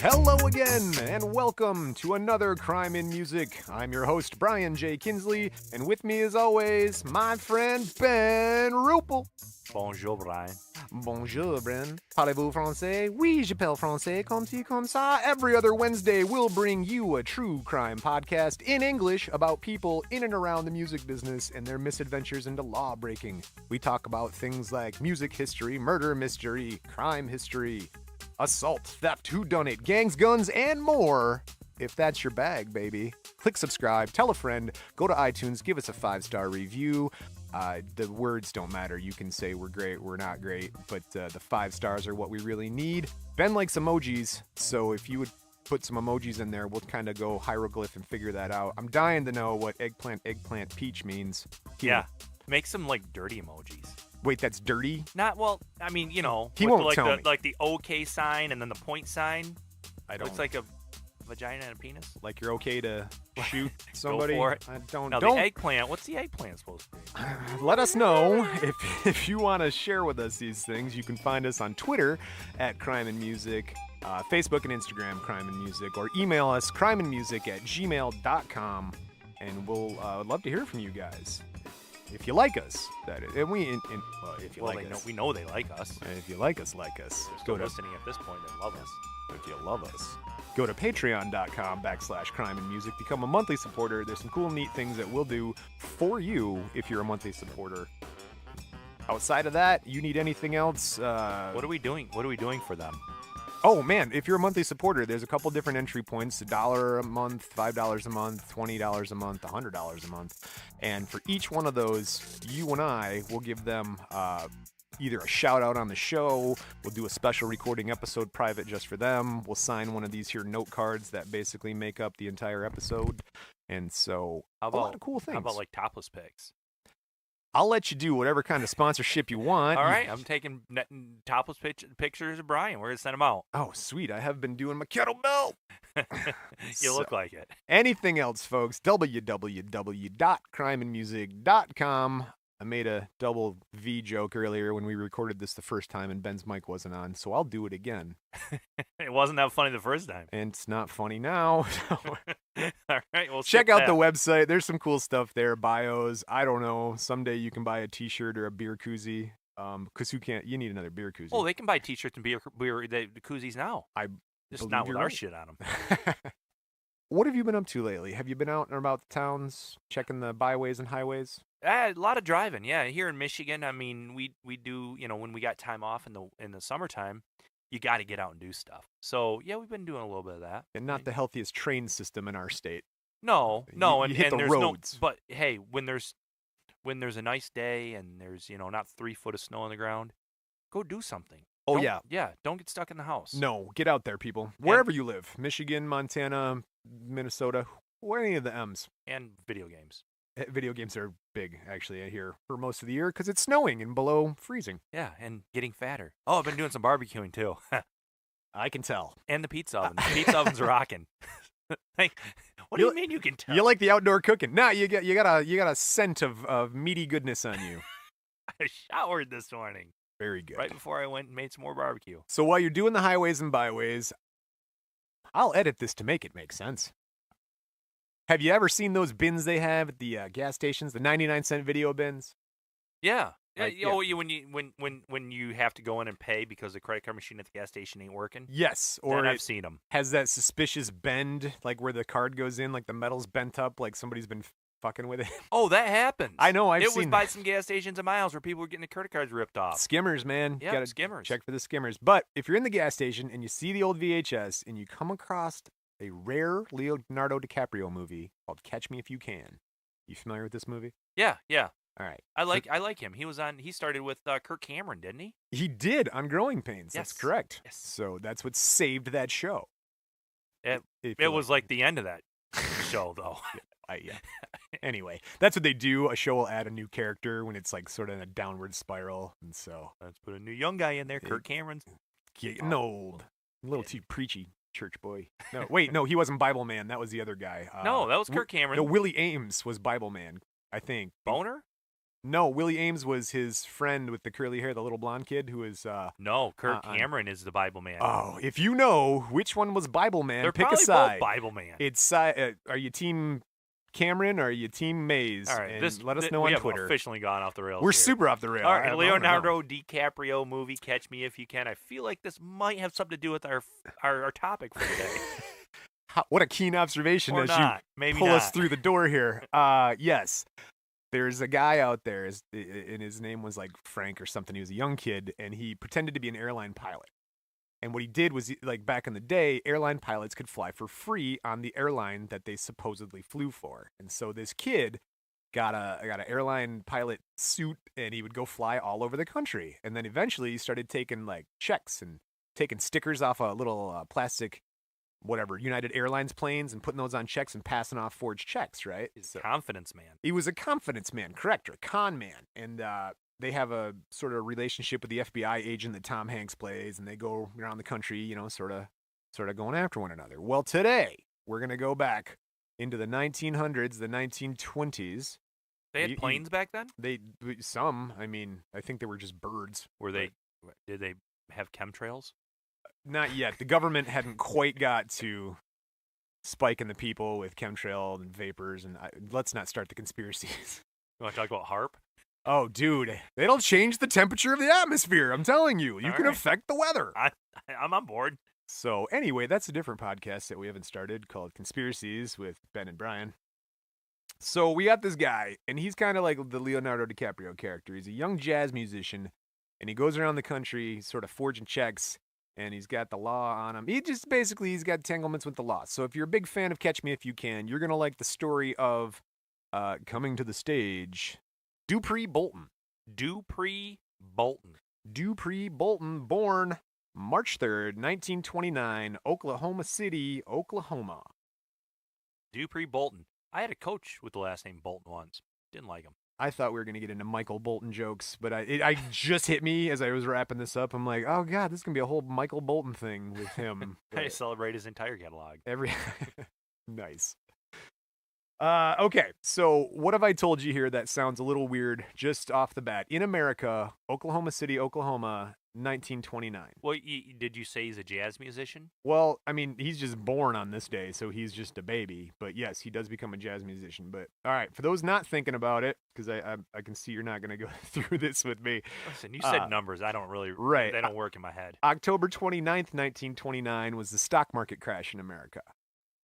Hello again, and welcome to another Crime in Music. I'm your host, Brian J. Kinsley, and with me, as always, my friend Ben Rupel. Bonjour, Brian. Bonjour, Ben. Parlez-vous français? Oui, je parle français, comme ci, comme ça. Every other Wednesday, we'll bring you a true crime podcast in English about people in and around the music business and their misadventures into law breaking. We talk about things like music history, murder mystery, crime history, assault, theft, whodunit, gangs, guns, and more. If that's your bag, baby. Click subscribe, tell a friend, go to iTunes, give us a 5-star review. The words don't matter. You can say we're great, we're not great, but the 5 stars are what we really need. Ben likes emojis, so if you would put some emojis in there, we'll kind of go hieroglyph and figure that out. I'm dying to know what eggplant, peach means. Yeah, make some like dirty emojis. Wait, that's dirty? Not well. I mean, you know, he with won't like tell the me. like the OK sign and then the point sign. I don't. Looks like a vagina and a penis. Like you're okay to shoot somebody? Go for it. I don't. No, don't. the eggplant. What's the eggplant supposed to be? Let us know if you want to share with us these things. You can find us on Twitter at Crime and Music, Facebook and Instagram Crime and Music, or email us crimeandmusic@gmail.com, and we'll love to hear from you guys. If you like us, that is. And if you like us. We know they like us. And if you like us, They're still listening at this point. They love us. If you love us, go to patreon.com/crime and music. Become a monthly supporter. There's some cool, neat things that we'll do for you if you're a monthly supporter. Outside of that, you need anything else? What are we doing? What are we doing for them? Oh, man, if you're a monthly supporter, there's a couple different entry points. $1 a month, $5 a month, $20 a month, $100 a month. And for each one of those, you and I will give them either a shout out on the show, we'll do a special recording episode private just for them, we'll sign one of these here note cards that basically make up the entire episode. And so, a lot of cool things. How about like topless pics? I'll let you do whatever kind of sponsorship you want. All right, I'm taking topless pictures of Brian. We're going to send them out. Oh, sweet. I have been doing my kettlebell. You look like it. Anything else, folks? www.crimeandmusic.com. I made a double V joke earlier when we recorded this the first time and Ben's mic wasn't on, so I'll do it again. It wasn't that funny the first time. And it's not funny now. All right, well, check out the website. There's some cool stuff there, bios. I don't know. Someday you can buy a T-shirt or a beer koozie. Because you need another beer koozie. Oh, they can buy T-shirts and beer the koozies now. Just not with our shit on them. What have you been up to lately? Have you been out and about the towns, checking the byways and highways? A lot of driving, yeah. Here in Michigan, I mean, we do, you know, when we got time off in the summertime, you got to get out and do stuff. So yeah, we've been doing a little bit of that. And not the healthiest train system in our state. No, you hit the there's roads. no. But hey, when there's a nice day and there's not 3 foot of snow on the ground, go do something. Oh, yeah. Yeah, don't get stuck in the house. No, get out there, people. Wherever you live. Michigan, Montana, Minnesota, or any of the M's. And video games. Video games are big, actually, I hear, for most of the year because it's snowing and below freezing. Yeah, and getting fatter. Oh, I've been doing some barbecuing, too. I can tell. And the pizza oven. The pizza oven's rocking. Like, what do you mean you can tell? You like the outdoor cooking. Nah, you got a scent of meaty goodness on you. I showered this morning. Very good. Right before I went and made some more barbecue. So while you're doing the highways and byways, I'll edit this to make it make sense. Have you ever seen those bins they have at the gas stations, the 99-cent video bins? Yeah. Like, Oh, when you have to go in and pay because the credit card machine at the gas station ain't working? Yes. Or I've seen them. Has that suspicious bend, like where the card goes in, like the metal's bent up, like somebody's been fucking with it. Oh, that happens. I know, I've seen seen it. It was by some gas stations in my house where people were getting their credit cards ripped off. Skimmers, man. Yeah, Gotta skimmers. Check for the skimmers. But if you're in the gas station and you see the old VHS and you come across a rare Leonardo DiCaprio movie called Catch Me If You Can. You familiar with this movie? Yeah. All right. I like him. He started with Kirk Cameron, didn't he? He did on Growing Pains. Yes. That's correct. Yes. So that's what saved that show. It was like the end of that show, though. Yeah. Anyway, that's what they do. A show will add a new character when it's like sort of in a downward spiral, and so let's put a new young guy in there. Kirk Cameron's getting old, a little too preachy. Church boy. No, wait, no, he wasn't Bible Man. That was the other guy. No, that was Kirk Cameron. No, Willie Ames was Bible Man, I think. Boner? No, Willie Ames was his friend with the curly hair, the little blonde kid who was. No, Kirk Cameron is the Bible man. Oh, if you know which one was Bible Man, They're pick a probably side. both Bible man. It's are you Team Cameron or are you Team Mays? All right, And let us know we on have Twitter. officially gone off the rails. We're here. super off the rail. All right, I don't know. Leonardo DiCaprio movie, Catch Me If You Can. I feel like this might have something to do with our topic for today. What a keen observation Or as not. you Maybe pull not. us through the door here. Yes. There's a guy out there, and his name was like Frank or something. He was a young kid, and he pretended to be an airline pilot. And what he did was, like back in the day, airline pilots could fly for free on the airline that they supposedly flew for. And so this kid got an airline pilot suit, and he would go fly all over the country. And then eventually he started taking like checks and taking stickers off a little plastic whatever, United Airlines planes and putting those on checks and passing off forged checks, right? He's a confidence man. He was a confidence man, correct, or a con man. And they have a sort of relationship with the FBI agent that Tom Hanks plays, and they go around the country, you know, sort of going after one another. Well, today, we're going to go back into the 1900s, the 1920s. They had planes back then? I mean, I think they were just birds. Did they have chemtrails? Not yet. The government hadn't quite got to spiking the people with chemtrail and vapors, and let's not start the conspiracies. You want to talk about HARP? Oh, dude, it'll change the temperature of the atmosphere. I'm telling you. You can affect the weather. I'm on board. So anyway, that's a different podcast that we haven't started called Conspiracies with Ben and Brian. So we got this guy, and he's kind of like the Leonardo DiCaprio character. He's a young jazz musician, and he goes around the country sort of forging checks, and he's got the law on him. He's got entanglements with the law. So if you're a big fan of Catch Me If You Can, you're going to like the story of coming to the stage, Dupree Bolton. Dupree Bolton. Dupree Bolton, born March 3rd, 1929, Oklahoma City, Oklahoma. Dupree Bolton. I had a coach with the last name Bolton once. Didn't like him. I thought we were going to get into Michael Bolton jokes, but I just hit me as I was wrapping this up. I'm like, oh, God, this is going to be a whole Michael Bolton thing with him. I celebrate his entire catalog. Nice. Okay, so what have I told you here that sounds a little weird just off the bat? In America, Oklahoma City, Oklahoma, 1929. Well, did you say he's a jazz musician? Well, I mean, he's just born on this day, so he's just a baby. But yes, he does become a jazz musician. But all right, for those not thinking about it, because I can see you're not going to go through this with me. Listen, you said numbers. I don't really, right. They don't work in my head. October 29th, 1929 was the stock market crash in America.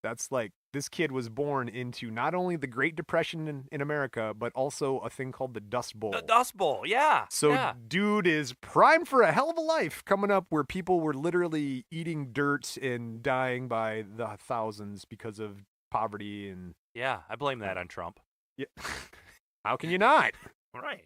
That's like, this kid was born into not only the Great Depression in America, but also a thing called the Dust Bowl. The Dust Bowl, yeah. So dude is primed for a hell of a life coming up where people were literally eating dirt and dying by the thousands because of poverty and... Yeah, I blame that on Trump. Yeah. How can you not? Right.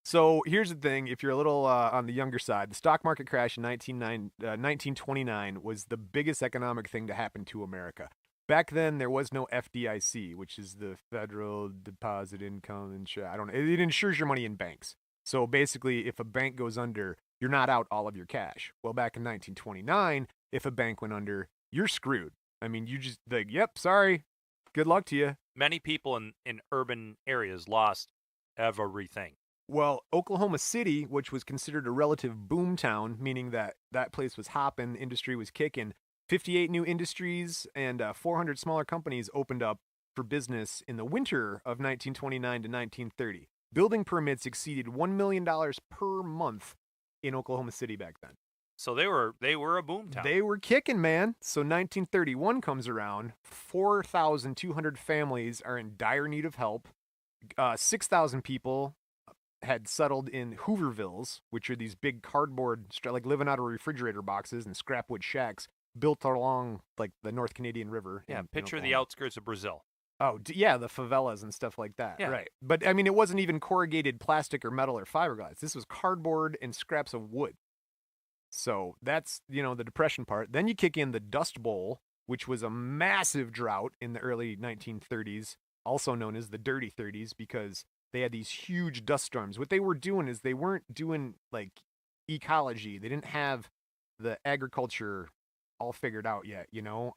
So here's the thing. If you're a little on the younger side, the stock market crash in 1929 was the biggest economic thing to happen to America. Back then, there was no FDIC, which is the Federal Deposit Income. I don't know. It insures your money in banks. So basically, if a bank goes under, you're not out all of your cash. Well, back in 1929, if a bank went under, you're screwed. I mean, you just like, yep, sorry. Good luck to you. Many people in urban areas lost everything. Well, Oklahoma City, which was considered a relative boom town, meaning that place was hopping, industry was kicking, 58 new industries and 400 smaller companies opened up for business in the winter of 1929 to 1930. Building permits exceeded $1 million per month in Oklahoma City back then. So they were a boom town. They were kicking, man. So 1931 comes around, 4,200 families are in dire need of help. 6,000 people had settled in Hoovervilles, which are these big cardboard, like living out of refrigerator boxes and scrapwood shacks built along like the North Canadian River. Yeah, picture the outskirts of Brazil. Oh, yeah, the favelas and stuff like that. Yeah. Right. But I mean, it wasn't even corrugated plastic or metal or fiberglass. This was cardboard and scraps of wood. So that's, the depression part. Then you kick in the Dust Bowl, which was a massive drought in the early 1930s, also known as the Dirty 30s, because they had these huge dust storms. What they were doing is they weren't doing like ecology. They didn't have the agriculture all figured out yet.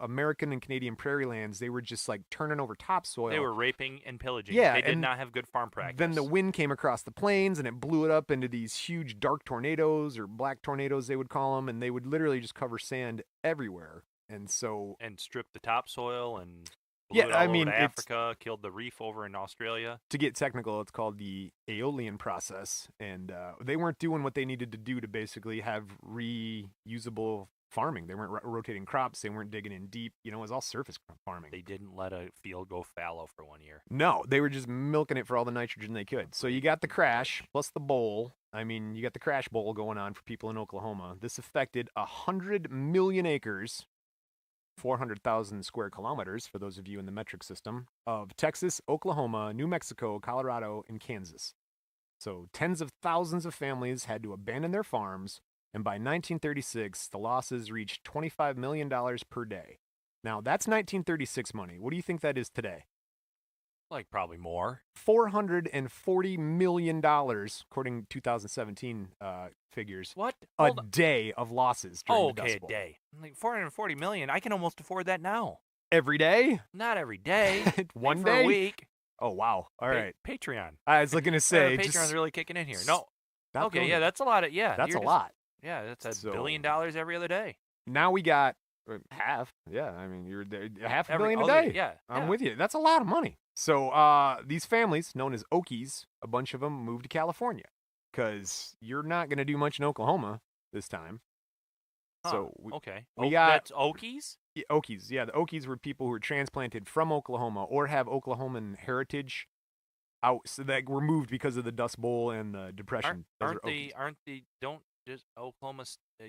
American and Canadian prairie lands, they were just like turning over topsoil. They were raping and pillaging. Yeah, They did and not have good farm practice. Then the wind came across the plains and it blew it up into these huge dark tornadoes, or black tornadoes they would call them, and they would literally just cover sand everywhere. And strip the topsoil and blew it all over to Africa, killed the reef over in Australia. To get technical, it's called the Aeolian process, and they weren't doing what they needed to do to basically have reusable farming. They weren't rotating crops. They weren't digging in deep. It was all surface farming. They didn't let a field go fallow for 1 year. No, they were just milking it for all the nitrogen they could. So you got the crash plus the bowl. You got the crash bowl going on for people in Oklahoma. This affected 100 million acres, 400,000 square kilometers, for those of you in the metric system, of Texas, Oklahoma, New Mexico, Colorado, and Kansas. So tens of thousands of families had to abandon their farms, and by 1936, the losses reached $25 million per day. Now, that's 1936 money. What do you think that is today? Like, probably more. $440 million, according to 2017 figures. What? A day of losses during the Dust okay, Bowl. A day. Like, $440 million, I can almost afford that now. Every day? Not every day. One for day? a week. Oh, wow. All right. Patreon. I was looking to say. Patreon's really kicking in here. No. Okay, going. yeah, that's a lot. That's a lot. Yeah, that's $1 billion every other day. Now we got half. Yeah, you're there, half a billion a day. Yeah. I'm with you. That's a lot of money. So these families, known as Okies, a bunch of them moved to California because you're not going to do much in Oklahoma this time. Huh. So we got that's Okies? Yeah, Okies. Yeah, the Okies were people who were transplanted from Oklahoma or have Oklahoman heritage out, so that were moved because of the Dust Bowl and the Depression. Don't just Oklahoma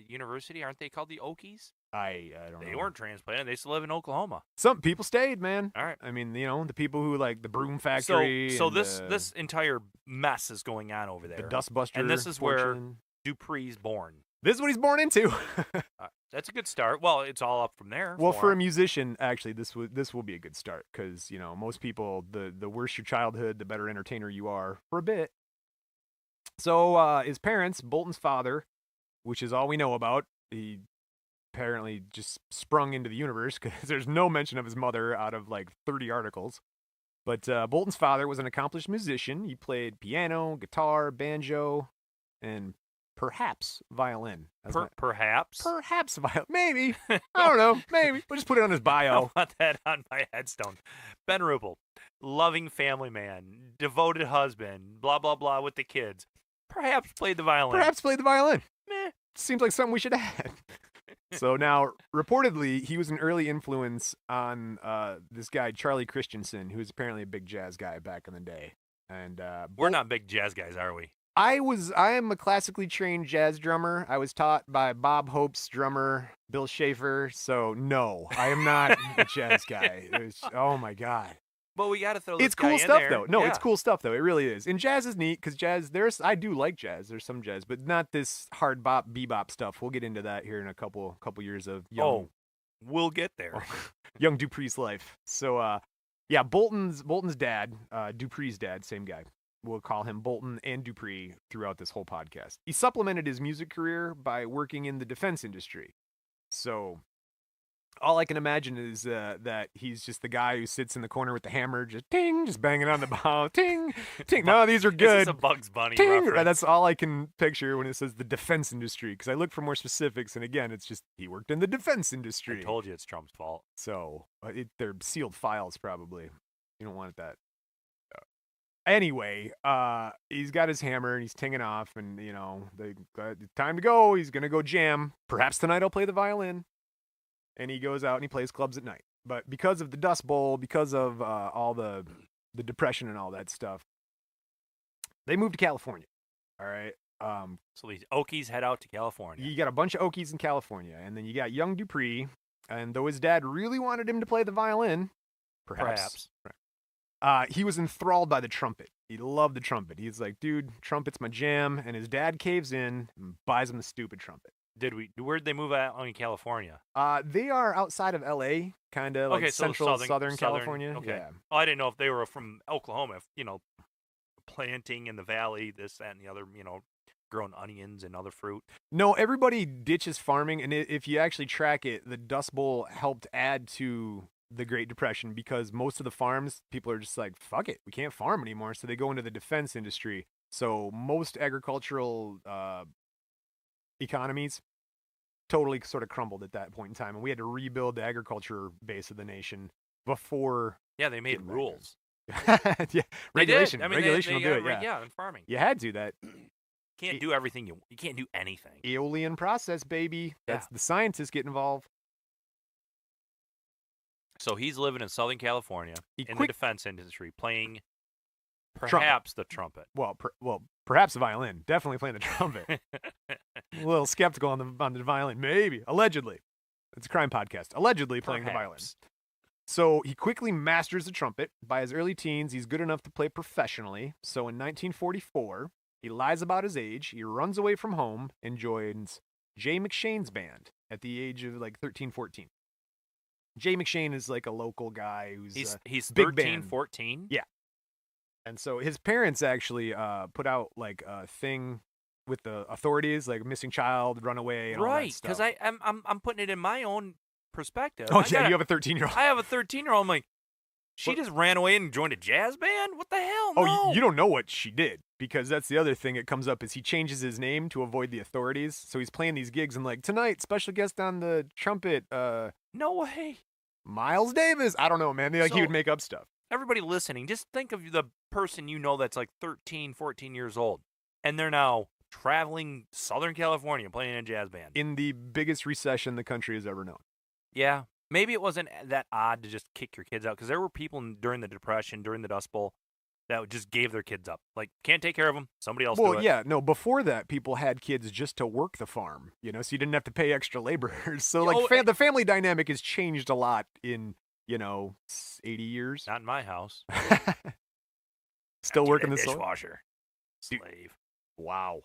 University, aren't they called the Okies? I don't know. They weren't transplanted. They still live in Oklahoma. Some people stayed, man. All right. The people who like the broom factory. So this entire mess is going on over there. The Dustbuster. And this is where Dupree's born. This is what he's born into. That's a good start. Well, it's all up from there. Well, for a musician, actually, this will be a good start because most people, the worse your childhood, the better entertainer you are for a bit. So his parents, Bolton's father, which is all we know about, he apparently just sprung into the universe because there's no mention of his mother out of like 30 articles. But Bolton's father was an accomplished musician. He played piano, guitar, banjo, and perhaps violin. Perhaps violin. Maybe. I don't know. Maybe. We'll just put it on his bio. I want that on my headstone. Ben Rupel, loving family man, devoted husband, blah, blah, blah with the kids. Perhaps played the violin. Meh. Seems like something we should add. So now, reportedly, he was an early influence on this guy, Charlie Christensen, who was apparently a big jazz guy back in the day. And we're not big jazz guys, are we? I am a classically trained jazz drummer. I was taught by Bob Hope's drummer, Bill Schaefer. So no, I am not a jazz guy. Oh my God. But we got to throw this It's cool guy stuff in there. though. No, yeah. It's cool stuff though. It really is. And jazz is neat because I do like jazz. There's some jazz, but not this hard bop, bebop stuff. We'll get into that here in a couple years of young. Oh, we'll get there. Young Dupree's life. So, yeah, Bolton's dad, Dupree's dad, same guy. We'll call him Bolton and Dupree throughout this whole podcast. He supplemented his music career by working in the defense industry. So all I can imagine is that he's just the guy who sits in the corner with the hammer, just ting, just banging on the bow, ting, ting. No, these are good. This is a Bugs Bunny ting. reference. That's all I can picture when it says the defense industry, because I look for more specifics, and again, it's just he worked in the defense industry. I told you it's Trump's fault. So they're sealed files, probably. You don't want that. Anyway, he's got his hammer and he's tinging off, and time to go. He's gonna go jam. Perhaps tonight I'll play the violin. And he goes out and he plays clubs at night. But because of the Dust Bowl, because of all the Depression and all that stuff, they moved to California. All right. So these Okies head out to California. You got a bunch of Okies in California, and then you got young Dupree. And though his dad really wanted him to play the violin, perhaps. He was enthralled by the trumpet. He loved the trumpet. He's like, dude, trumpet's my jam. And his dad caves in and buys him the stupid trumpet. Where'd they move out in California? They are outside of LA, kind of like central, southern California. Okay. Yeah. Oh, I didn't know if they were from Oklahoma, planting in the valley, this, that, and the other, growing onions and other fruit. No, everybody ditches farming, and if you actually track it, the Dust Bowl helped add to the Great Depression because most of the farms, people are just like, fuck it, we can't farm anymore, so they go into the defense industry. So most agricultural economies totally sort of crumbled at that point in time, and we had to rebuild the agriculture base of the nation before. Yeah, they made rules. Yeah, regulation. I mean, regulation will do it. Yeah, in farming. You had to that. Can't do everything. You can't do anything. Aeolian process, baby. That's the scientists get involved. So he's living in Southern California in the defense industry, playing the trumpet. Well, perhaps the violin. Definitely playing the trumpet. A little skeptical on the violin. Maybe. Allegedly. It's a crime podcast. Allegedly playing the violin. So he quickly masters the trumpet. By his early teens, he's good enough to play professionally. So in 1944, he lies about his age. He runs away from home and joins Jay McShane's band at the age of like 13, 14. Jay McShane is like a local guy who's he's big 13, band. 14? Yeah. And so his parents actually put out like a thing with the authorities, like missing child, runaway, and all that stuff. Right, because I'm putting it in my own perspective. Oh, yeah, you have a 13-year-old. I have a 13-year-old. I'm like, she just ran away and joined a jazz band? What the hell? No. Oh, you don't know what she did, because that's the other thing that comes up is he changes his name to avoid the authorities. So he's playing these gigs and like, tonight, special guest on the trumpet. No way. Miles Davis. I don't know, man. He would make up stuff. Everybody listening, just think of the person you know that's like 13, 14 years old, and they're now traveling Southern California playing in a jazz band. In the biggest recession the country has ever known. Yeah. Maybe it wasn't that odd to just kick your kids out, because there were people during the Depression, during the Dust Bowl, that just gave their kids up. Like, can't take care of them, somebody else do it. Well, yeah, no, before that, people had kids just to work the farm, so you didn't have to pay extra laborers. So, the family dynamic has changed a lot in, 80 years. Not in my house. Still working the dishwasher. Slave. Wow.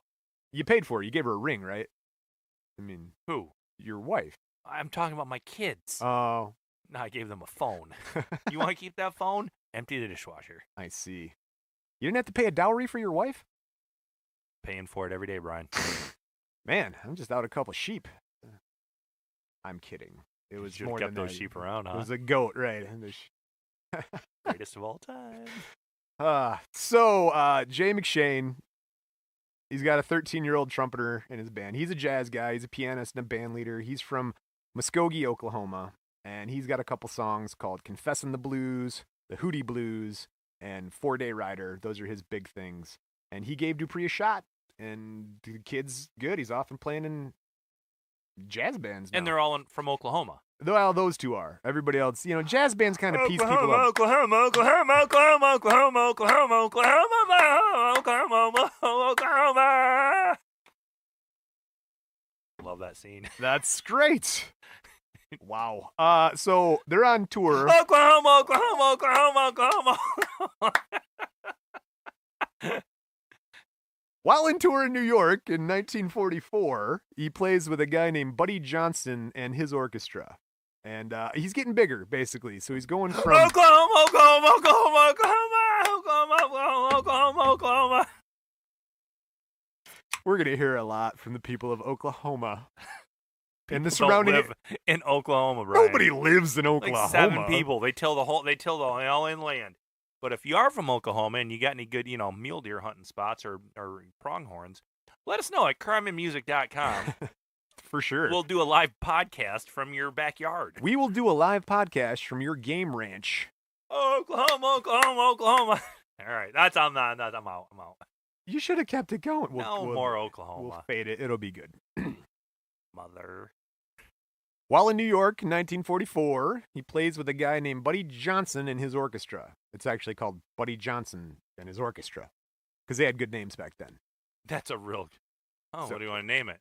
You paid for it. You gave her a ring, right? I mean, who? Your wife. I'm talking about my kids. Oh. No, I gave them a phone. You want to keep that phone? Empty the dishwasher. I see. You didn't have to pay a dowry for your wife? Paying for it every day, Brian. Man, I'm just out a couple sheep. I'm kidding. It was more than those sheep around, huh? It was a goat, right? Greatest of all time. So Jay McShane, he's got a 13-year-old trumpeter in his band. He's a jazz guy. He's a pianist and a band leader. He's from Muskogee, Oklahoma, and he's got a couple songs called Confessin' the Blues, The Hootie Blues, and 4-Day Rider. Those are his big things. And he gave Dupree a shot, and the kid's good. He's often playing in jazz bands now. And they're all from Oklahoma. Well, those two are. Everybody else, jazz bands kind of piece people up. Oklahoma. Love that scene. That's great. Wow. So they're on tour. Oklahoma. While in tour in New York in 1944, he plays with a guy named Buddy Johnson and his orchestra. And he's getting bigger, basically. So he's going from Oklahoma. We're going to hear a lot from the people of Oklahoma. And the surrounding live in Oklahoma, Brian. Nobody lives in Oklahoma. Like 7 people. They till the all inland. But if you are from Oklahoma and you got any good, mule deer hunting spots or pronghorns, let us know at crimeandmusic.com. For sure. We'll do a live podcast from your backyard. We will do a live podcast from your game ranch. Oklahoma. All right. I'm out. You should have kept it going. We'll more Oklahoma. We'll fade it. It'll be good. Mother. While in New York in 1944, he plays with a guy named Buddy Johnson and his orchestra. It's actually called Buddy Johnson and his orchestra because they had good names back then. That's a real... Oh, so, what do you want to name it?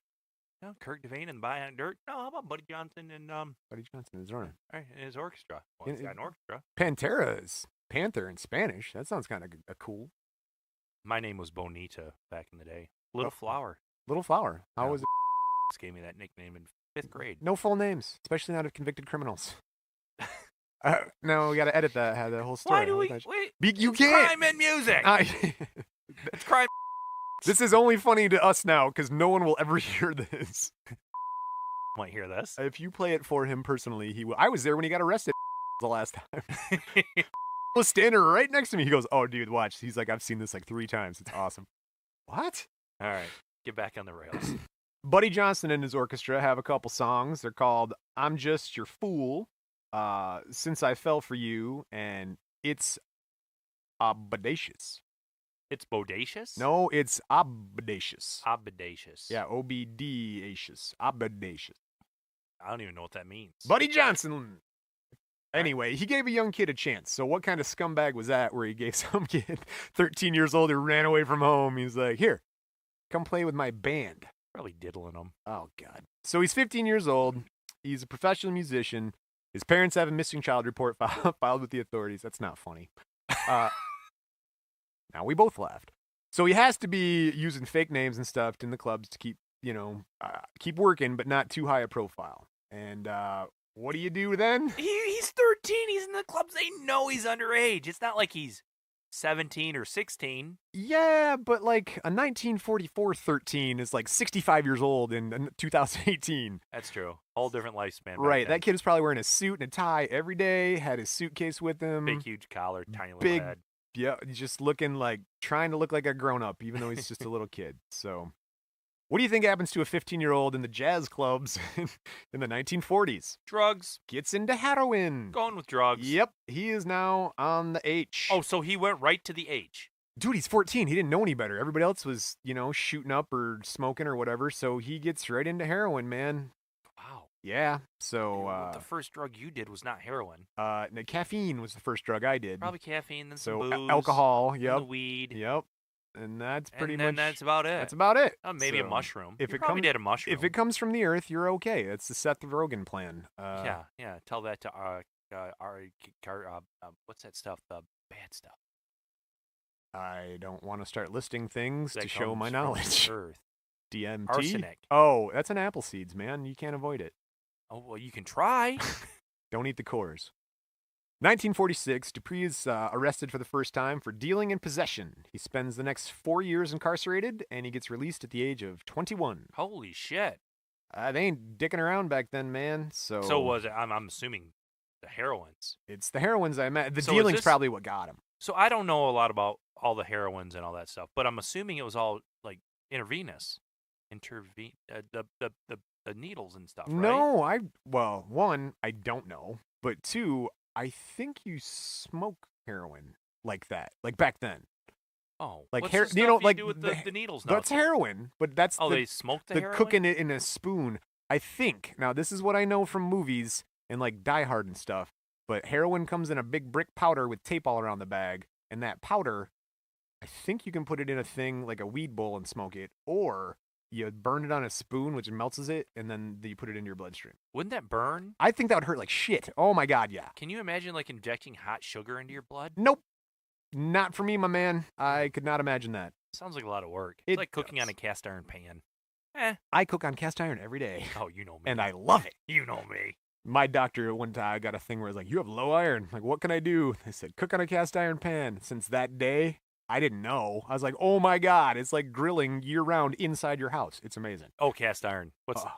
No, Kurt Devane and Behind Dirt. No, how about Buddy Johnson and... Buddy Johnson is right. All right, and his orchestra. Well, he's got an orchestra. Pantera is Panther in Spanish. That sounds kind of cool. My name was Bonita back in the day. Little Flower. Little Flower. How was it? Gave me that nickname in 5th grade. No full names, especially not of convicted criminals. No, we got to edit that. Have the whole story. Why do we? Wait, you can't. Crime and music. It's crime. This is only funny to us now because no one will ever hear this. Might hear this. If you play it for him personally, he will. I was there when he got arrested the last time. Was standing right next to me. He goes, "Oh, dude, watch." He's like, "I've seen this like 3 times. It's awesome." What? All right, get back on the rails. Buddy Johnson and his orchestra have a couple songs. They're called "I'm Just Your Fool," "Since I Fell for You," and "It's Bodacious." It's bodacious? No, it's obdacious. Obdacious. Yeah, obdacious. Obdacious. I don't even know what that means. Buddy Johnson. Anyway, he gave a young kid a chance. So what kind of scumbag was that where he gave some kid 13 years old who ran away from home? He's like, "Here, come play with my band." Probably diddling him. Oh, God. So he's 15 years old. He's a professional musician. His parents have a missing child report filed with the authorities. That's not funny. Now, we both laughed. So he has to be using fake names and stuff in the clubs to keep, keep working, but not too high a profile. And what do you do then? He's 13. He's in the clubs. They know he's underage. It's not like he's 17 or 16. Yeah, but like a 1944 13 is like 65 years old in 2018. That's true. Whole different lifespan. Right. That kid was probably wearing a suit and a tie every day, had his suitcase with him. Big, huge collar, tiny little head. Yeah, he's just trying to look like a grown-up, even though he's just a little kid. So, what do you think happens to a 15-year-old in the jazz clubs in the 1940s? Drugs. Gets into heroin. Going with drugs. Yep, he is now on the H. Oh, so he went right to the H. Dude, he's 14. He didn't know any better. Everybody else was, shooting up or smoking or whatever, so he gets right into heroin, man. Wow. Yeah, so... the first drug you did was not heroin. No, caffeine was the first drug I did. Probably caffeine, then some booze. Alcohol, yep. The weed. Yep. And that's pretty much... And that's about it. That's about it. Maybe a mushroom. If you probably did a mushroom. If it comes from the earth, you're okay. That's the Seth Rogen plan. Yeah. Tell that to what's that stuff? The bad stuff. I don't want to start listing things to show my knowledge. Earth. DMT? Arsenic. Oh, that's an apple seeds, man. You can't avoid it. Oh, well, you can try. Don't eat the cores. 1946, Dupree is arrested for the first time for dealing in possession. He spends the next 4 years incarcerated, and he gets released at the age of 21. Holy shit. They ain't dicking around back then, man. So was it? I'm assuming the heroines. It's the heroines I met. The dealing's probably what got him. So I don't know a lot about all the heroines and all that stuff, but I'm assuming it was all like intravenous. The needles and stuff, right? No, one, I don't know. But two, I think you smoke heroin like that, like back then. Oh, like what's the stuff you do with the needles now? That's heroin, but that's they smoke the heroin? Cooking it in a spoon. I think. Now, this is what I know from movies and like Die Hard and stuff. But heroin comes in a big brick powder with tape all around the bag, and that powder, I think you can put it in a thing like a weed bowl and smoke it, or you burn it on a spoon, which melts it, and then you put it into your bloodstream. Wouldn't that burn? I think that would hurt like shit. Oh my God, yeah. Can you imagine like injecting hot sugar into your blood? Nope. Not for me, my man. I could not imagine that. Sounds like a lot of work. It's like cooking on a cast iron pan. I cook on cast iron every day. Oh, you know me. And I love it. You know me. My doctor one time got a thing where it's like, "You have low iron." I'm like, what can I do? They said, cook on a cast iron pan. Since that day, I didn't know. I was like, oh my God, it's like grilling year round inside your house. It's amazing. Oh, cast iron.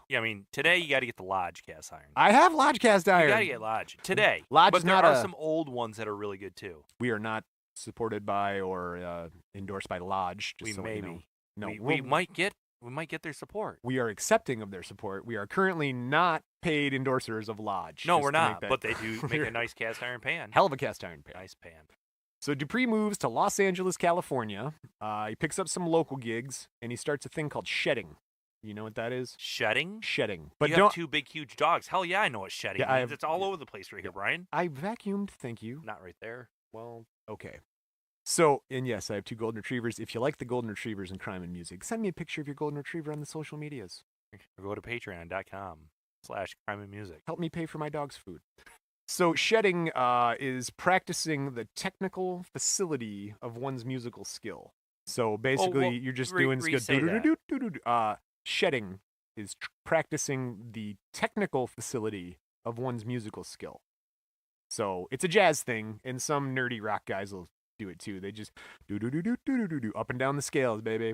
Yeah, I mean, today you got to get the Lodge cast iron. I have Lodge cast iron. You got to get Lodge today. Lodge but is there not are some old ones that are really good too. We are not supported by or endorsed by Lodge. Just so maybe. You know. No, we might get their support. We are accepting of their support. We are currently not paid endorsers of Lodge. No, we're not. But they do make a nice cast iron pan. Hell of a cast iron pan. Nice pan. So Dupree moves to Los Angeles, California. He picks up some local gigs, and he starts a thing called shedding. You know what that is? Shedding? Shedding. But you have 2 big, huge dogs. Hell yeah, I know what shedding means. It's all over the place right here, Brian. I vacuumed, thank you. Not right there. Well, okay. So, and yes, I have 2 golden retrievers. If you like the golden retrievers in crime and music, send me a picture of your golden retriever on the social medias. Or go to patreon.com/crimeandmusic. Help me pay for my dog's food. So shedding is practicing the technical facility of one's musical skill. So basically, you're just doing shedding is practicing the technical facility of one's musical skill. So it's a jazz thing, and some nerdy rock guys will do it too. They just do up and down the scales, baby.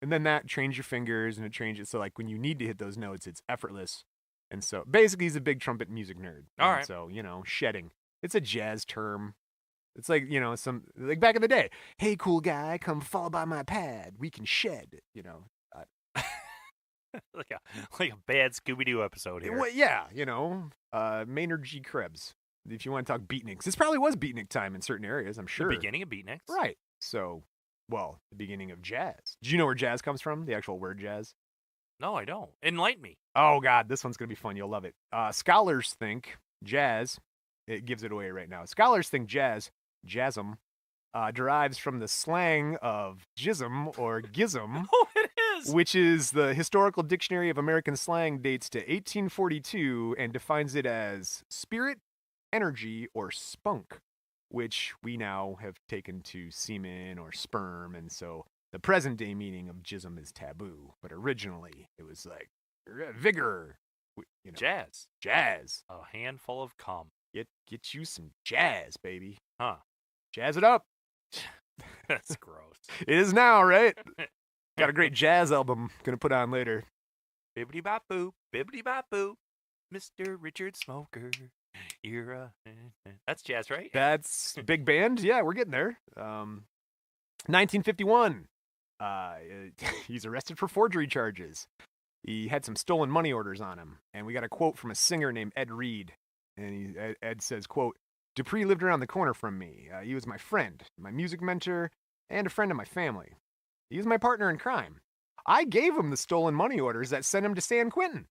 And then that trains your fingers and it changes. So like when you need to hit those notes, it's effortless. And so basically he's a big trumpet music nerd. All right. So, shedding. It's a jazz term. It's like, some like back in the day. Hey, cool guy, come fall by my pad. We can shed, like a bad Scooby-Doo episode here. Well, yeah, Maynard G. Krebs. If you want to talk beatniks. This probably was beatnik time in certain areas, I'm sure. The beginning of beatniks. Right. So, the beginning of jazz. Do you know where jazz comes from? The actual word jazz? No, I don't. Enlighten me. Oh, God, this one's going to be fun. You'll love it. Scholars think jazz, it gives it away right now. Scholars think jazzum, derives from the slang of jism or gizm. Oh, it is. Which is the Historical Dictionary of American Slang, dates to 1842 and defines it as spirit, energy, or spunk, which we now have taken to semen or sperm. And so the present day meaning of jism is taboo. But originally it was like vigor. Jazz. A handful of cum. Get you some jazz, baby. Huh. Jazz it up. That's gross. It is now, right? Got a great jazz album gonna put on later. Bibbidi bop boop, Mr. Richard Smoker. That's jazz, right? That's big band. Yeah, we're getting there. 1951. He's arrested for forgery charges. He had some stolen money orders on him, and we got a quote from a singer named Ed Reed, and Ed says, quote, "Dupree lived around the corner from me. He was my friend, my music mentor, and a friend of my family. He was my partner in crime. I gave him the stolen money orders that sent him to San Quentin."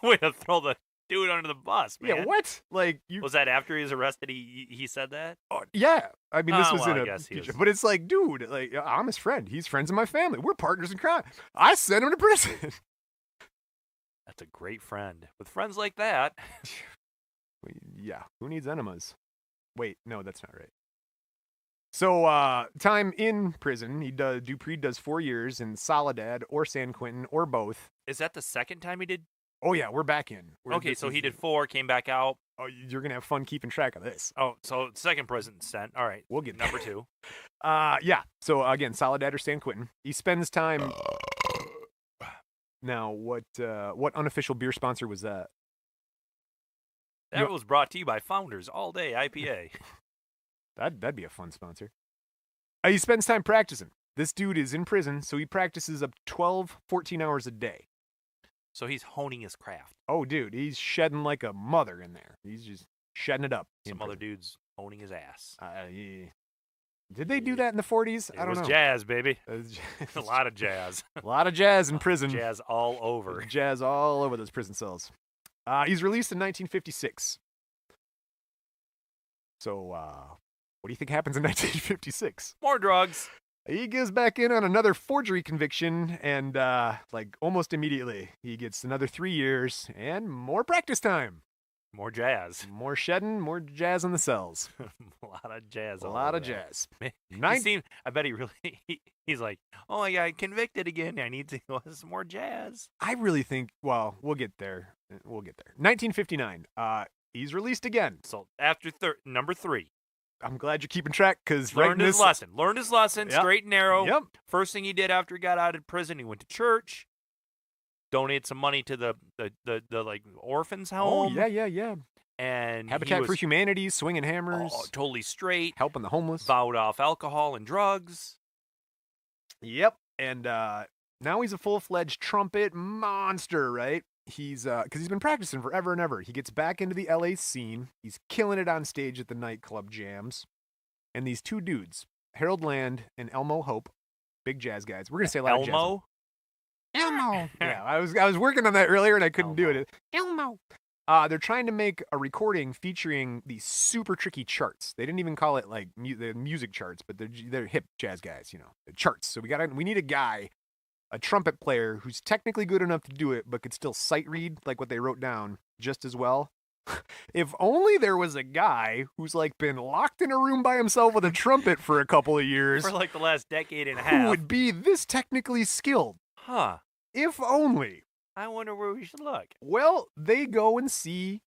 Way to throw the dude under the bus, man. Yeah, what? Like, was that after he was arrested? He said that? Oh, yeah. I mean, this was in I a guess he was. But it's like, dude, like, I'm his friend. He's friends of my family. We're partners in crime. I sent him to prison. That's a great friend. With friends like that. Yeah. Who needs enemas? Wait, no, that's not right. So, time in prison. Dupree does 4 years in Soledad or San Quentin or both. Is that the second time he did? Oh, yeah, we're back in. Okay, so he did 4, came back out. Oh, you're going to have fun keeping track of this. Oh, so second prison stint. All right. We'll get number 2. Yeah. So, again, Soledad or San Quentin. He spends time... Now, what unofficial beer sponsor was that? That was brought to you by Founders All Day IPA. That'd be a fun sponsor. He spends time practicing. This dude is in prison, so he practices up 12, 14 hours a day. So he's honing his craft. Oh, dude, he's shedding like a mother in there. He's just shedding it up. Some other dude's honing his ass. Yeah. Did they do that in the 40s? I don't know. It was jazz, baby. A lot of jazz. A lot of jazz in prison. Jazz all over. Jazz all over those prison cells. He's released in 1956. So, what do you think happens in 1956? More drugs. He goes back in on another forgery conviction, and almost immediately, he gets another 3 years and more practice time. More jazz. More shedding, more jazz in the cells. A lot of jazz. A lot of jazz. I bet he really, he's like, oh, I got convicted again. I need to go some more jazz. I really think, well, we'll get there. 1959. He's released again. So after number 3. I'm glad you're keeping track, because Learned his lesson. Yep. Straight and narrow. Yep. First thing he did after he got out of prison, he went to church. Donated some money to the like orphans home. Oh, yeah. And Habitat for Humanity, swinging hammers. Oh, totally straight. Helping the homeless. Vowed off alcohol and drugs. Yep. And now he's a full-fledged trumpet monster, right? He's because he's been practicing forever and ever. He gets back into the LA scene. He's killing it on stage at the nightclub jams. And these two dudes, Harold Land and Elmo Hope, big jazz guys. We're gonna say a lot of jazz. Elmo. Yeah, I was working on that earlier and I couldn't do it. Elmo. They're trying to make a recording featuring these super tricky charts. They didn't even call it like the music charts, but they're hip jazz guys, the charts. So we need a guy, a trumpet player who's technically good enough to do it, but could still sight read like what they wrote down just as well. If only there was a guy who's like been locked in a room by himself with a trumpet for a couple of years. For like the last decade and a half. Who would be this technically skilled. Huh. If only. I wonder where we should look. Well, they go and see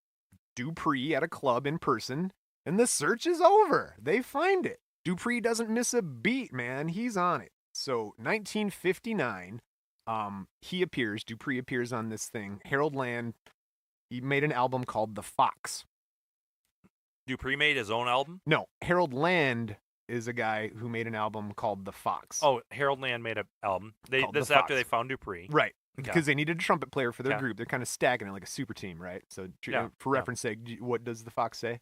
Dupree at a club in person, And the search is over. They find it. Dupree doesn't miss a beat, man. He's on it. So 1959, Dupree appears on this thing. Harold Land, he made an album called The Fox. Dupree made his own album? No, Harold Land is a guy who made an album called The Fox. Oh, Harold Land made an album. This is after they found Dupree. Right. Because they needed a trumpet player for their group. They're kind of stacking it like a super team, right? So for reference sake, what does The Fox say?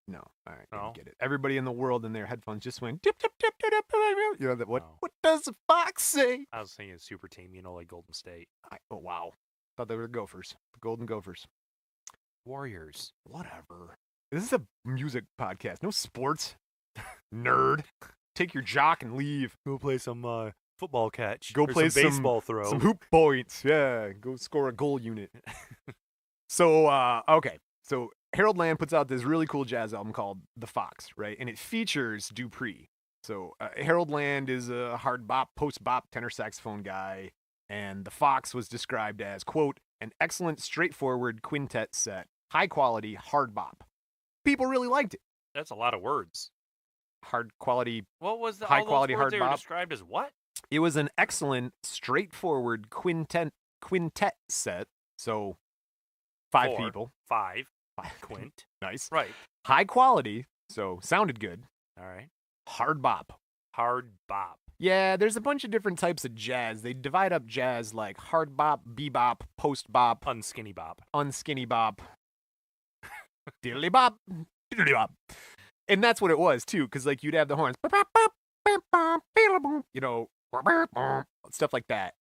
No. All right. No. Get it. Everybody in the world in their headphones just went dip, dip, dip, dip, dip, dip. You know that? What does The Fox say? I was thinking super team, like Golden State. Oh, wow. Thought they were the Gophers. The Golden Gophers. Warriors. Whatever. This is a music podcast. No sports. Nerd. Take your jock and leave. Go play some football catch. Go play some baseball throw. Some hoop points. Yeah. Go score a goal unit. So, okay. So Harold Land puts out this really cool jazz album called The Fox, right? And it features Dupree. So Harold Land is a hard bop, post bop tenor saxophone guy. And The Fox was described as, quote, an excellent, straightforward quintet set. High quality, hard bop. People really liked it. That's a lot of words. Hard quality. What was the high quality hard bop? They were described as what? It was an excellent, straightforward quintet set. So 5 people. Five. Quint. Nice. Right. High quality, so sounded good. All right. Hard bop. Hard bop. Yeah, there's a bunch of different types of jazz. They divide up jazz like hard bop, bebop, post bop, unskinny bop, diddly bop, diddly bop. And that's what it was too, because like you'd have the horns, stuff like that.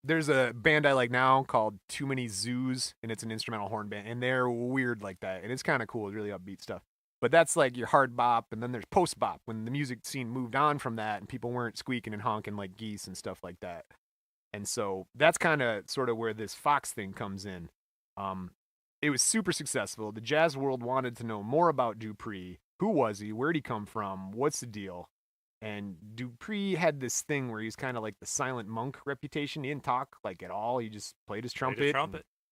There's a band I like now called Too Many Zoos, and it's an instrumental horn band, and they're weird like that, and it's kind of cool. It's really upbeat stuff. But that's like your hard bop, and then there's post bop, when the music scene moved on from that, and people weren't squeaking and honking like geese and stuff like that. And so that's kind of sort of where this Fox thing comes in. It was super successful. The jazz world wanted to know more about Dupree. Who was he? Where'd he come from? What's the deal? And Dupree had this thing where he's kind of like the silent monk reputation. He didn't talk like at all. He just played his trumpet.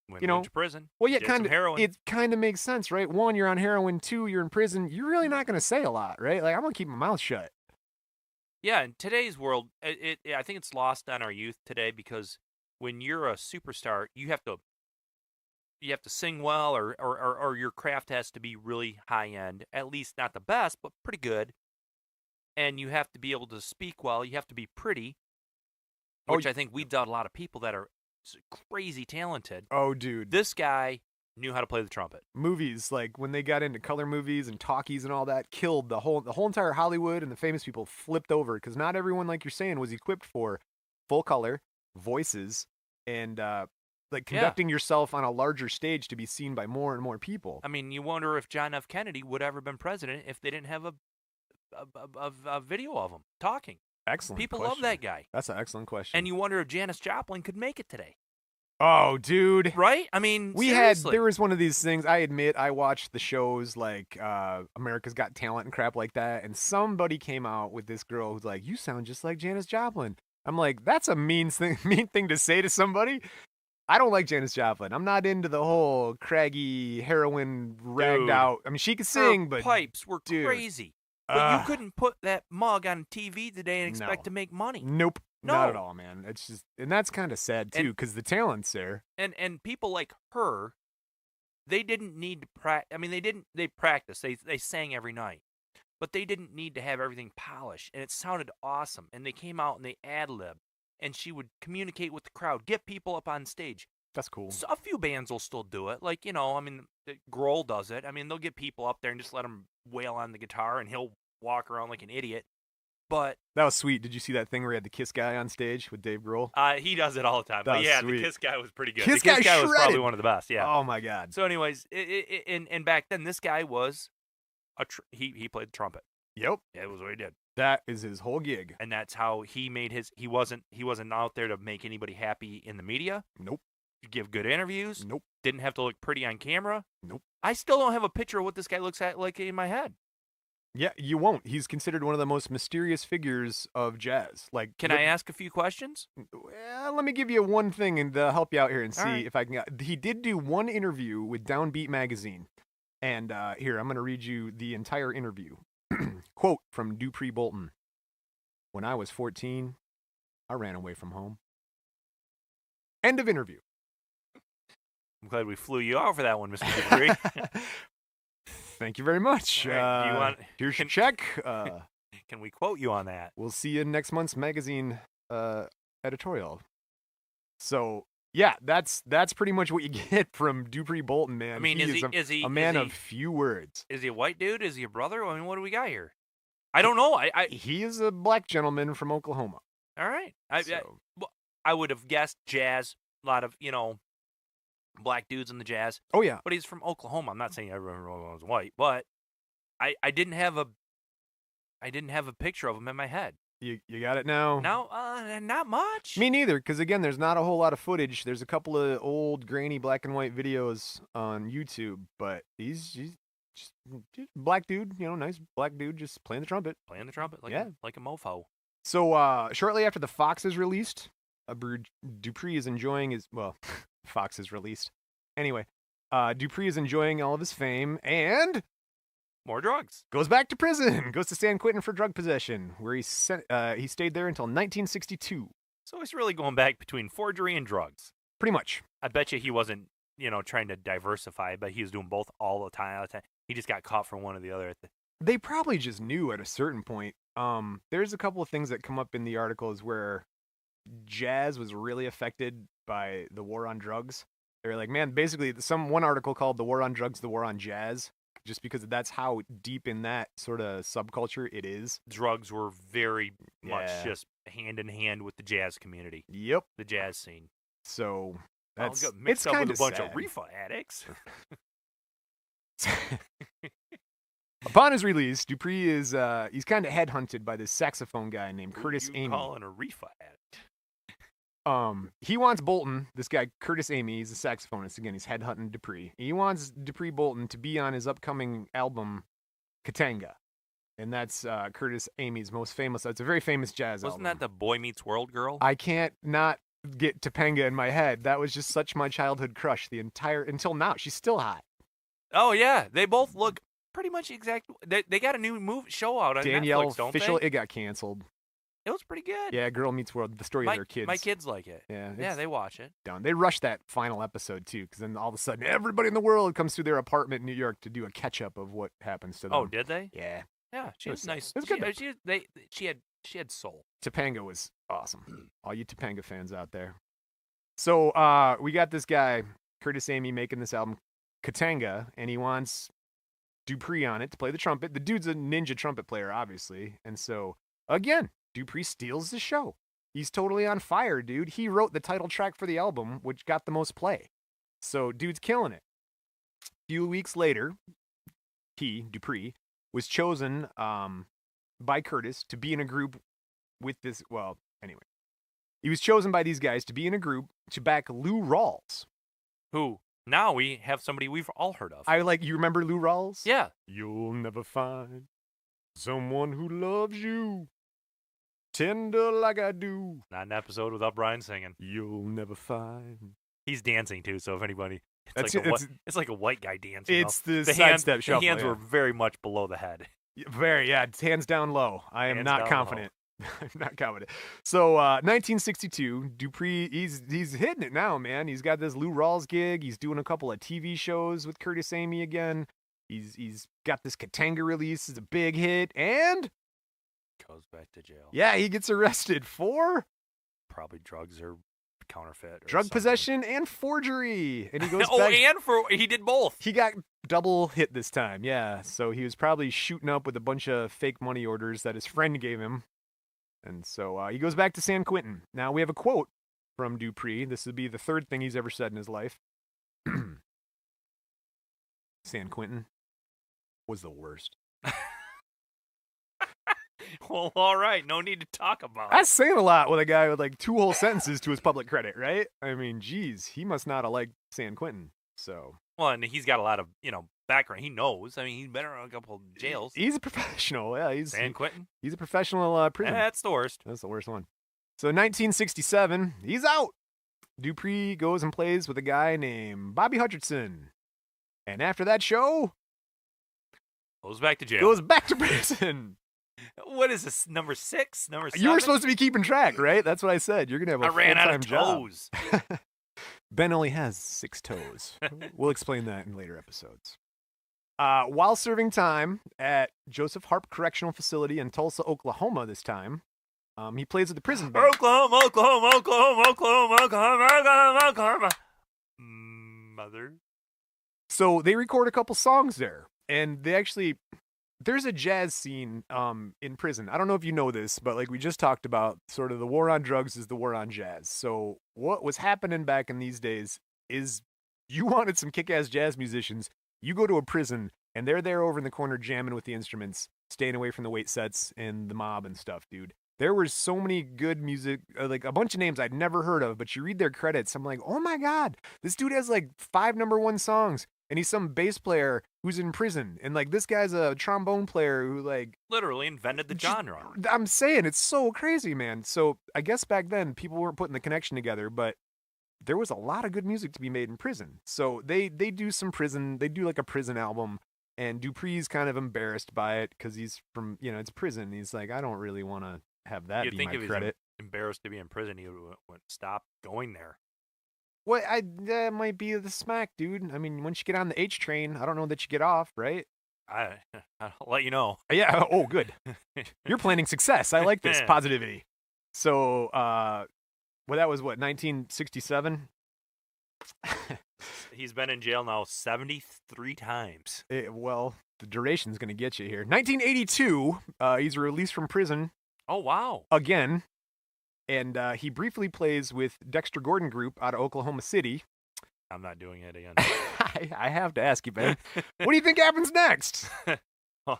Went to prison. Well, yeah, it kind of makes sense, right? 1, you're on heroin. 2, you're in prison. You're really not going to say a lot, right? Like, I'm going to keep my mouth shut. Yeah, in today's world, I think it's lost on our youth today, because when you're a superstar, you have to sing well, or your craft has to be really high end. At least not the best, but pretty good. And you have to be able to speak well. You have to be pretty, which I think weed out a lot of people that are crazy talented. Oh, dude. This guy knew how to play the trumpet. Movies, like when they got into color movies and talkies and all that, killed the whole entire Hollywood, and the famous people flipped over, because not everyone, like you're saying, was equipped for full color, voices, and conducting yourself on a larger stage to be seen by more and more people. I mean, you wonder if John F. Kennedy would ever been president if they didn't have a video of him talking. Excellent. People question. love that guy. That's an excellent question. And you wonder if Janis Joplin could make it today. Oh, dude. Right? I mean, there was one of these things. I admit, I watched the shows like America's Got Talent and crap like that, and somebody came out with this girl who's like, you sound just like Janis Joplin. I'm like, that's a mean thing to say to somebody. I don't like Janis Joplin. I'm not into the whole craggy heroin ragged out. I mean, she could sing, but pipes were crazy. But you couldn't put that mug on TV today and expect to make money. Nope. No. Not at all, man. It's just, and that's kind of sad too, because the talent's there. And people like her, they didn't need to practice. I mean, they practiced. They sang every night, but they didn't need to have everything polished, and it sounded awesome. And they came out and they ad-libbed, and she would communicate with the crowd, get people up on stage. That's cool. So a few bands will still do it. Like, I mean, Grohl does it. I mean, they'll get people up there and just let him wail on the guitar, and he'll walk around like an idiot. But that was sweet. Did you see that thing where he had the Kiss guy on stage with Dave Grohl? He does it all the time. But yeah, the Kiss guy was pretty good. Kiss the Kiss guy was probably one of the best. Yeah. Oh my God. So, anyways, and back then, this guy was he played the trumpet. Yep. Yeah, it was what he did. That is his whole gig. And that's how he made his. He wasn't out there to make anybody happy in the media. Nope. Give good interviews. Nope. Didn't have to look pretty on camera. Nope. I still don't have a picture of what this guy looks like in my head. Yeah, you won't. He's considered one of the most mysterious figures of jazz. Like, can I ask a few questions? Well, let me give you one thing and help you out here and see if I can. He did do one interview with Downbeat magazine, And here, I'm going to read you the entire interview. Quote from Dupree Bolton. When I was 14, I ran away from home. End of interview. I'm glad we flew you out for that one, Mr. Dupree. Thank you very much. Right, here's your check. Can we quote you on that? We'll see you in next month's magazine editorial. So, yeah, that's pretty much what you get from Dupree Bolton, man. I mean, is he a man of few words. Is he a white dude? Is he a brother? I mean, what do we got here? I don't know. He is a black gentleman from Oklahoma. All right. I would have guessed jazz. A lot of, black dudes in the jazz. Oh, yeah. But he's from Oklahoma. I'm not saying everyone was white, but I didn't have a picture of him in my head. You got it now? No, not much. Me neither, because, again, there's not a whole lot of footage. There's a couple of old, grainy black and white videos on YouTube, but he's just black dude, nice black dude, just playing the trumpet. Playing the trumpet like a mofo. So, shortly after the Fox is released, Dupree is enjoying Fox is released. Anyway, Dupree is enjoying all of his fame and... more drugs. Goes back to prison. Goes to San Quentin for drug possession, where he stayed there until 1962. So he's really going back between forgery and drugs. Pretty much. I bet you he wasn't, trying to diversify, but he was doing both all the time. He just got caught for one or the other. They probably just knew at a certain point. There's a couple of things that come up in the articles where jazz was really affected by the war on drugs. They're like, man, basically one article called "The War on Drugs, the War on Jazz," just because that's how deep in that sort of subculture it is. Drugs were very much just hand in hand with the jazz community. Yep. The jazz scene. So it's mixed up with a bunch of reefer addicts. Upon his release, Dupree is he's kind of headhunted by this saxophone guy named Curtis Amy. Calling a reefer addict. He wants Bolton, this guy Curtis Amy, he's a saxophonist. Again, he's headhunting Dupree. He wants Dupree Bolton to be on his upcoming album, Katanga. And that's Curtis Amy's most famous. It's a very famous jazz album. Wasn't that the Boy Meets World girl? I can't not get Topanga in my head. That was just such my childhood crush until now. She's still hot. Oh, yeah. They both look pretty much exact. They got a new show out on Netflix, don't they? It got canceled. It was pretty good. Yeah, Girl Meets World, the story of their kids. My kids like it. Yeah, they watch it. Down. They rushed that final episode, too, because then all of a sudden, everybody in the world comes to their apartment in New York to do a catch-up of what happens to them. Oh, did they? Yeah. Yeah, she was nice. It was good. She had soul. Topanga was awesome. All you Topanga fans out there. So we got this guy, Curtis Amy, making this album, Katanga, and he wants Dupree on it to play the trumpet. The dude's a ninja trumpet player, obviously. And so, again, Dupree steals the show. He's totally on fire, dude. He wrote the title track for the album, which got the most play. So, dude's killing it. A few weeks later, Dupree, was chosen by Curtis to be in a group with this. Well, anyway, he was chosen by these guys to be in a group to back Lou Rawls. Who? Now we have somebody we've all heard of. You remember Lou Rawls? Yeah. You'll never find someone who loves you tender like I do. Not an episode without Brian singing. You'll never find. He's dancing too, so if anybody, it's like a white guy dancing. It's the sidestep shuffle. The hands were very much below the head. Hands down low. I am not confident. I'm not confident. So, 1962, Dupree, he's hitting it now, man. He's got this Lou Rawls gig. He's doing a couple of TV shows with Curtis Amy again. He's got this Katanga release. It's a big hit, and goes back to jail. Yeah, he gets arrested for probably drugs or counterfeit. Or drug something. Possession and forgery. And he goes back. He did both. He got double hit this time, yeah. So he was probably shooting up with a bunch of fake money orders that his friend gave him. And so he goes back to San Quentin. Now we have a quote from Dupree. This would be the third thing he's ever said in his life. San Quentin was the worst. Well, all right. No need to talk about it. That's saying a lot with a guy with like 2 whole sentences to his public credit, right? I mean, geez, he must not have liked San Quentin. So. Well, and he's got a lot of, background. He knows. I mean, he's been around a couple of jails. He's a professional. Yeah, San Quentin. He's a professional prison. That's the worst. That's the worst one. So 1967, he's out. Dupree goes and plays with a guy named Bobby Hutcherson. And after that show, Goes back to jail. Goes back to prison. What is this, number 6? Number 7? You were supposed to be keeping track, right? That's what I said. You're going to have a I ran out of full-time toes. job. Ben only has 6 toes. We'll explain that in later episodes. While serving time at Joseph Harp Correctional Facility in Tulsa, Oklahoma this time, he plays with the prison band. Oklahoma. Mother. So they record a couple songs there, and they actually... There's a jazz scene in prison. I don't know if you know this, but like we just talked about, sort of the war on drugs is the war on jazz. So what was happening back in these days is you wanted some kick-ass jazz musicians, you go to a prison, and they're there over in the corner jamming with the instruments, staying away from the wait sets and the mob and stuff, dude. There were so many good music, like a bunch of names I'd never heard of, but you read their credits, I'm like, oh my God, this dude has like 5 #1 songs. And he's some bass player who's in prison. And, like, this guy's a trombone player who, like... Literally invented the genre. I'm saying, it's so crazy, man. So, I guess back then, people weren't putting the connection together, but there was a lot of good music to be made in prison. So, they do some prison... They do, like, a prison album. And Dupree's kind of embarrassed by it because he's from... You know, it's prison. He's like, I don't really want to have that be my credit. You'd think if he's embarrassed to be in prison, he would stop going there. Well, that might be the smack, dude. I mean, once you get on the H train, I don't know that you get off, right? I'll let you know. Yeah. Oh, good. You're planning success. I like this positivity. So, well, that was what, 1967? He's been in jail now 73 times. Well, the duration's going to get you here. 1982, he's released from prison. Oh, wow. Again. And he briefly plays with Dexter Gordon Group out of Oklahoma City. I'm not doing it again. I have to ask you, Ben. What do you think happens next? Well,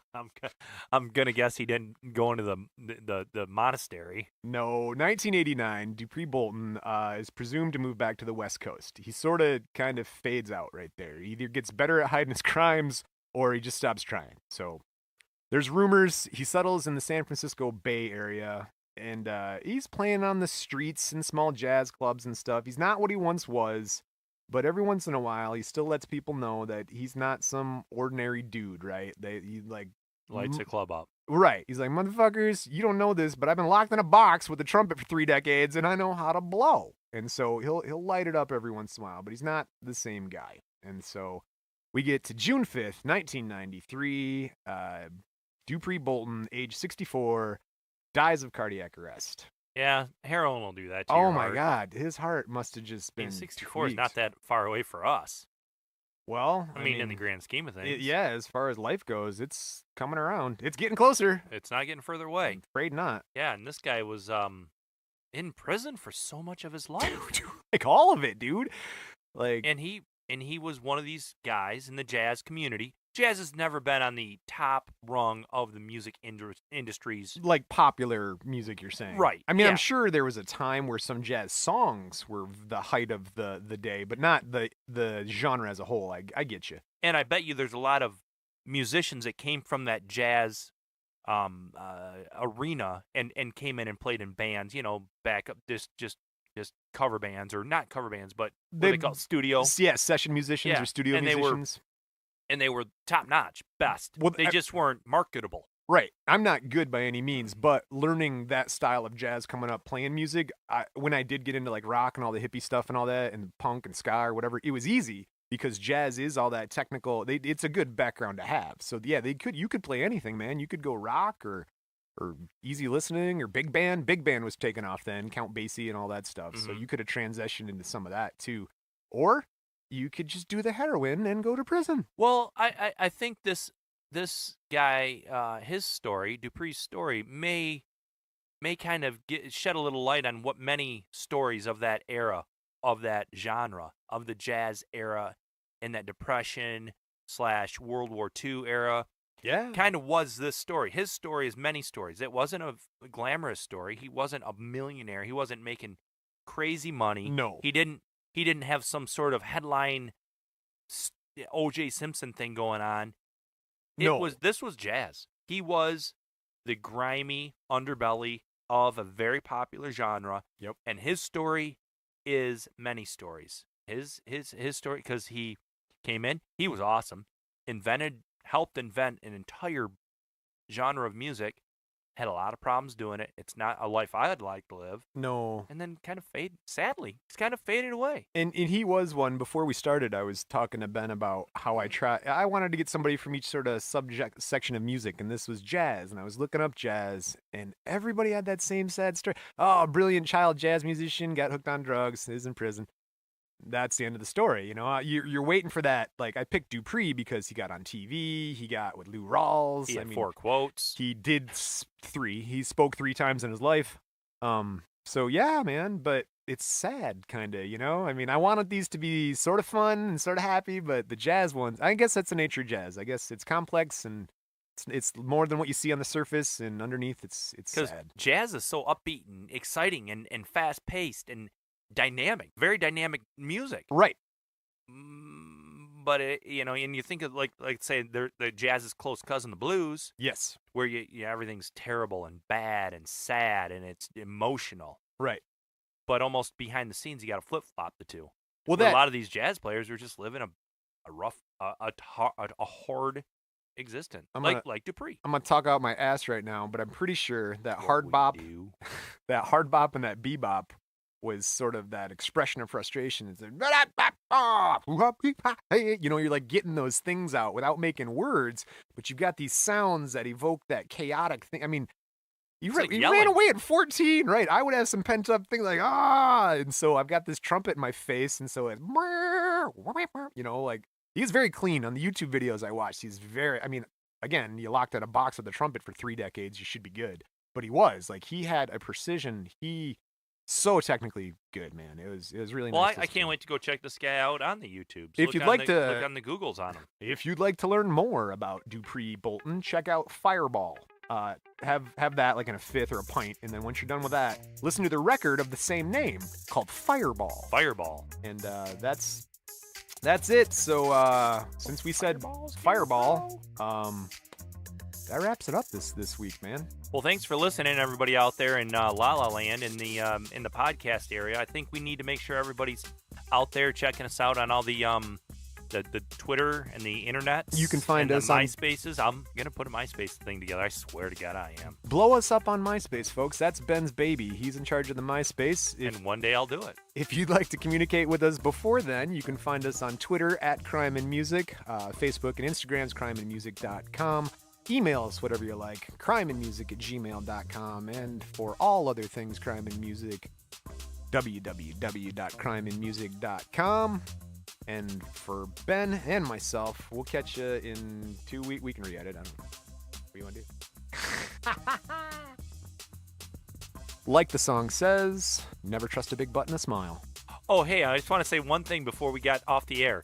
I'm gonna guess he didn't go into the monastery. No, 1989. Dupree Bolton is presumed to move back to the West Coast. He sort of kind of fades out right there. He either gets better at hiding his crimes or he just stops trying. So there's rumors he settles in the San Francisco Bay Area. And he's playing on the streets in small jazz clubs and stuff. He's not what he once was, but every once in a while, he still lets people know that he's not some ordinary dude, right? He like lights the club up. Right. He's like, motherfuckers, you don't know this, but I've been locked in a box with a trumpet for 3 decades, and I know how to blow. And so he'll light it up every once in a while, but he's not the same guy. And so we get to June 5th, 1993. Dupree Bolton, age 64. Dies of cardiac arrest. Yeah, heroin will do that to your heart. Oh, my God. His heart must have just been 64 tweaked. is not that far away for us. Well, I mean, in the grand scheme of things. Yeah, as far as life goes, it's coming around. It's getting closer. It's not getting further away. I'm afraid not. Yeah, and this guy was in prison for so much of his life. Dude, like, all of it, dude. Like, And he was one of these guys in the jazz community. Jazz has never been on the top rung of the music industries. Like popular music, you're saying. Right. I mean, yeah. I'm sure there was a time where some jazz songs were the height of the day, but not the genre as a whole. I get you. And I bet you there's a lot of musicians that came from that jazz arena and came in and played in bands, you know, back up just cover bands, or not cover bands, but what they call studio. Yeah, session musicians or studio musicians. They were top-notch, best. Well, they just weren't marketable. Right. I'm not good by any means, but learning that style of jazz coming up, playing music, when I did get into like rock and all the hippie stuff and all that, and punk and ska or whatever, it was easy because jazz is all that technical. It's a good background to have. So yeah, you could play anything, man. You could go rock or easy listening or big band. Big band was taken off then, Count Basie and all that stuff. Mm-hmm. So you could have transitioned into some of that too. Or you could just do the heroin and go to prison. Well, I think this guy, his story, Dupree's story, may kind of shed a little light on what many stories of that era, of that genre, of the jazz era, in that Depression / World War II era. Yeah. Kind of was this story. His story is many stories. It wasn't a glamorous story. He wasn't a millionaire. He wasn't making crazy money. No. He didn't have some sort of headline O.J. Simpson thing going on. This was jazz. He was the grimy underbelly of a very popular genre. Yep. And his story is many stories. His story, because he came in, he was awesome, invented helped invent an entire genre of music, had a lot of problems doing it. It's not a life I'd like to live. No. And then kind of sadly, he's kind of faded away. And he was one. Before we started, I was talking to Ben about how I wanted to get somebody from each sort of subject section of music, and this was jazz. And I was looking up jazz, and everybody had that same sad story. Oh, brilliant child jazz musician, got hooked on drugs, is in prison. That's the end of the story. You know, you're waiting for that. Like, I picked Dupree because he got on TV. He got with Lou Rawls. He had 4 quotes. He did 3. He spoke 3 times in his life. So yeah, man, but it's sad, kind of, you know? I mean, I wanted these to be sort of fun and sort of happy, but the jazz ones, I guess that's the nature of jazz. I guess it's complex and it's more than what you see on the surface, and underneath it's sad. Because jazz is so upbeat and exciting and fast-paced and dynamic, very dynamic music. Right. But, you know, and you think of, like say, the jazz's close cousin, the blues. Yes. Where everything's terrible and bad and sad and it's emotional. Right. But almost behind the scenes, you got to flip-flop the two. Well, a lot of these jazz players are just living a rough, a hard existence, like Dupree. I'm gonna talk out my ass right now, but I'm pretty sure that hard bop and that bebop was sort of that expression of frustration. It's like, you know, you're like getting those things out without making words, but you've got these sounds that evoke that chaotic thing. I mean, you ran away at 14, right? I would have some pent up things like, and so I've got this trumpet in my face, and so it's, you know, like, he's very clean on the YouTube videos I watched. He's very, I mean, again, you locked in a box with the trumpet for 3 decades, you should be good. But he had a precision. So technically good, man. It was really nice. Well, I can't wait to go check this guy out on the YouTube. So if you'd like to look on the Googles on him. If you'd like to learn more about Dupree Bolton, check out Fireball. Have that like in a fifth or a pint, and then once you're done with that, listen to the record of the same name called Fireball. Fireball. And that's it. So since we said Fireball, that wraps it up this week, man. Well, thanks for listening, everybody out there in La La Land in the podcast area. I think we need to make sure everybody's out there checking us out on all the Twitter and the internet. You can find us on MySpaces. I'm gonna put a MySpace thing together. I swear to God, I am. Blow us up on MySpace, folks. That's Ben's baby. He's in charge of the MySpace. And one day I'll do it. If you'd like to communicate with us before then, you can find us on Twitter at Crime and Music, Facebook and Instagram's crimeandmusic.com. Email us, whatever you like, crimeandmusic@gmail.com. And for all other things Crime and Music, www.crimeandmusic.com. And for Ben and myself, we'll catch you in 2 weeks. We can re-edit. I don't know. What do you want to do? Like the song says, never trust a big butt and a smile. Oh, hey, I just want to say one thing before we got off the air.